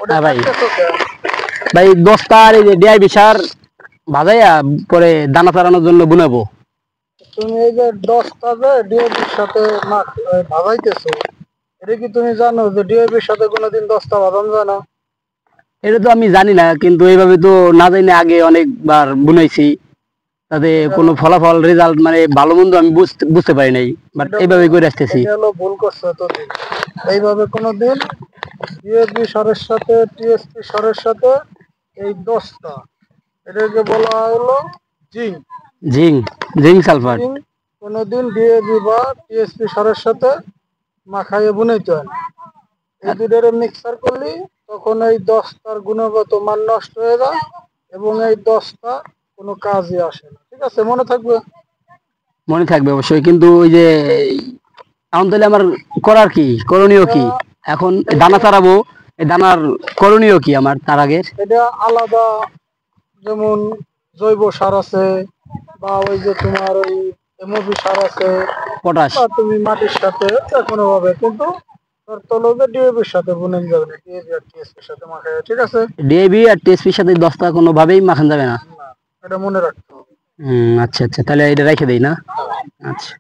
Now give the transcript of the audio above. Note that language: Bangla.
হ্যাঁ ভাই, ভাই 10টা আর এই যে ডিআইবি সার ভাজাইয়া পরে দানা চারানোর জন্য বুনাবো। তুমি এই যে 10টা যে ডিএপির সাথে ভাজাইতেছো, এটা কি তুমি জানো যে ডিএপির সাথে কোনোদিন 10টা ভাজানো যায় না? এটা তো আমি জানি না, কিন্তু এইভাবে তো না জানি আগে অনেকবার বুনাইছি, তাতে কোনো ফলাফল রেজাল্ট মানে ভালো মন্দ আমি বুঝতে পারি নাই, বাট এইভাবে করে আসতেছি। এটা হলো ভুল করছো তো। এইভাবে কোনোদিন ডিএপি সারের সাথে টিএসপি সারের সাথে এই 10টা, এটাকে বলা হলো জিঙ্ক। Zinc, zinc sulphur. কোনোদিন ডিএপি বা টিএসপি সারের সাথে মাখাইয়ে বুনাইতে হয় না। এই দুটোরে মিক্সার করলি তখন এই 10টার গুণগত মান নষ্ট হয়ে যায় এবং এই 10টা কোনো কাজে আসে না। ঠিক আছে, মনে থাকবে? মনে থাকবে অবশ্যই, কিন্তু ওই যে এখন তাহলে আমার করার কি, করণীয় কি? এখন দানা চারাবো, এই দানার করণীয় কি আমার তার আগের? এটা আলাদা, যেমন জৈব সার আছে বা ওই যে তোমার ওই এমওপি সার আছে, পটাশ। বা তুমি মাটির সাথে কোনো ভাবে, কিন্তু তার তলবে ডিএপির সাথে বুনে যাবে না, ডিএপি আর টিএসপির সাথে মাখায়। ঠিক আছে, ডিএবি আর টিএসপির সাথে 10টা কোনোভাবেই মাখান যাবে না? এটা মনে রাখতে হবে। আচ্ছা আচ্ছা, তাহলে এটা রেখে দেই না? আচ্ছা।